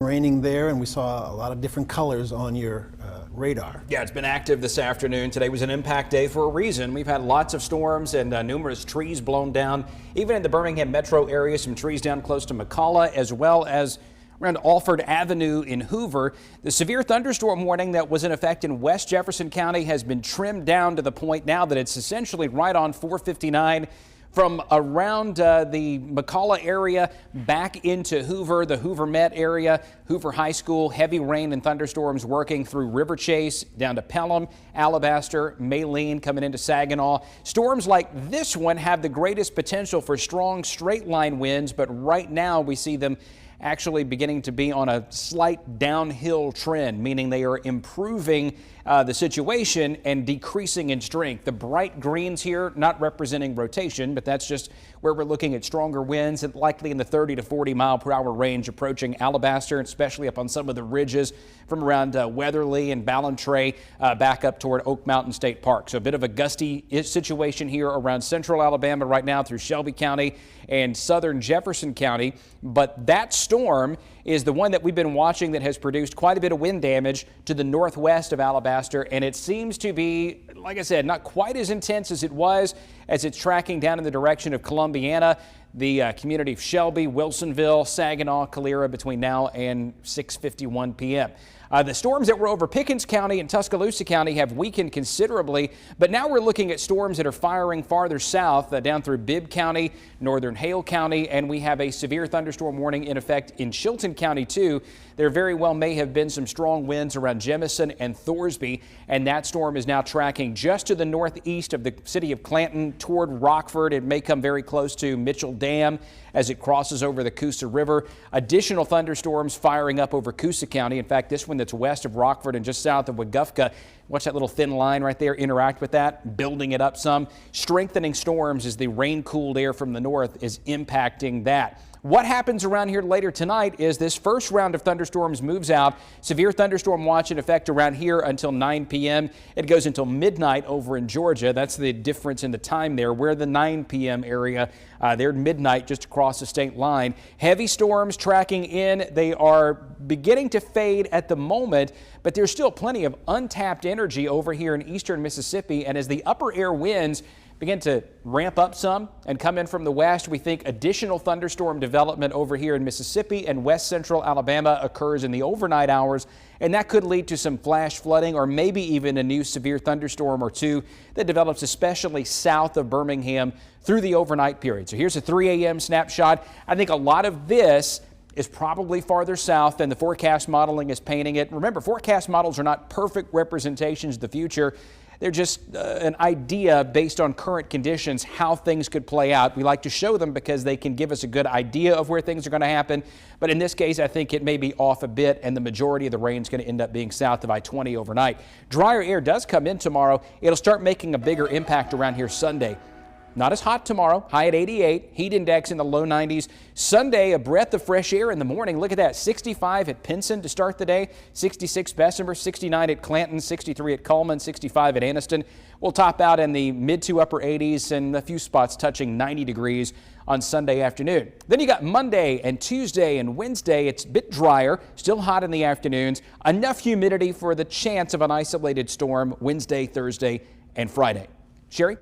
Raining there, and we saw a lot of different colors on your radar. Yeah, it's been active this afternoon. Today was an impact day for a reason. We've had lots of storms and numerous trees blown down. Even in the Birmingham metro area, some trees down close to McCalla, as well as around Alford Avenue in Hoover. The severe thunderstorm warning that was in effect in West Jefferson County has been trimmed down to the point now that it's essentially right on 459. From around the McCalla area back into Hoover, the Hoover Met area, Hoover High School, heavy rain and thunderstorms working through River Chase, down to Pelham, Alabaster, Maline, coming into Saginaw. Storms like this one have the greatest potential for strong straight line winds, but right now we see them actually beginning to be on a slight downhill trend, meaning they are improving the situation and decreasing in strength. The bright greens here not representing rotation, but that's just where we're looking at stronger winds and likely in the 30 to 40 mile per hour range approaching Alabaster, especially up on some of the ridges from around Weatherly and Ballantrae back up toward Oak Mountain State Park. So a bit of a gusty situation here around central Alabama right now through Shelby County and southern Jefferson County. But that storm is the one that we've been watching that has produced quite a bit of wind damage to the northwest of Alabaster. And it seems to be, like I said, not quite as intense as it was as it's tracking down in the direction of Columbiana, the community of Shelby, Wilsonville, Saginaw, Calera between now and 6:51 p.m. The storms that were over Pickens County and Tuscaloosa County have weakened considerably, but now we're looking at storms that are firing farther south down through Bibb County, northern Hale County, and we have a severe thunderstorm warning in effect in Chilton County too. There very well may have been some strong winds around Jemison and Thorsby, and that storm is now tracking just to the northeast of the city of Clanton toward Rockford. It may come very close to Mitchell Dam as it crosses over the Coosa River. Additional thunderstorms firing up over Coosa County. In fact, this one that's west of Rockford and just south of Weguffka. Watch that little thin line right there interact with that, building it up some. Strengthening storms as the rain-cooled air from the north is impacting that. What happens around here later tonight is this first round of thunderstorms moves out. Severe thunderstorm watch in effect around here until 9 p.m. It goes until midnight over in Georgia. That's the difference in the time there. We're the 9 p.m. area. They're midnight just across the state line. Heavy storms tracking in. They are beginning to fade at the moment, but there's still plenty of untapped energy over here in eastern Mississippi. And as the upper air winds begin to ramp up some and come in from the west, we think additional thunderstorm development over here in Mississippi and west central Alabama occurs in the overnight hours, and that could lead to some flash flooding or maybe even a new severe thunderstorm or two that develops especially south of Birmingham through the overnight period. So here's a 3 a.m. snapshot. I think a lot of this is probably farther south than the forecast modeling is painting it. Remember, forecast models are not perfect representations of the future. They're just an idea based on current conditions, how things could play out. We like to show them because they can give us a good idea of where things are going to happen. But in this case, I think it may be off a bit, and the majority of the rain is going to end up being south of I-20 overnight. Drier air does come in tomorrow. It'll start making a bigger impact around here Sunday. Not as hot tomorrow, high at 88, heat index in the low 90s. Sunday, a breath of fresh air in the morning. Look at that, 65 at Pinson to start the day, 66 Bessemer, 69 at Clanton, 63 at Coleman, 65 at Anniston. We'll top out in the mid to upper 80s and a few spots touching 90 degrees on Sunday afternoon. Then you got Monday and Tuesday and Wednesday. It's a bit drier, still hot in the afternoons. Enough humidity for the chance of an isolated storm Wednesday, Thursday, and Friday. Sherry?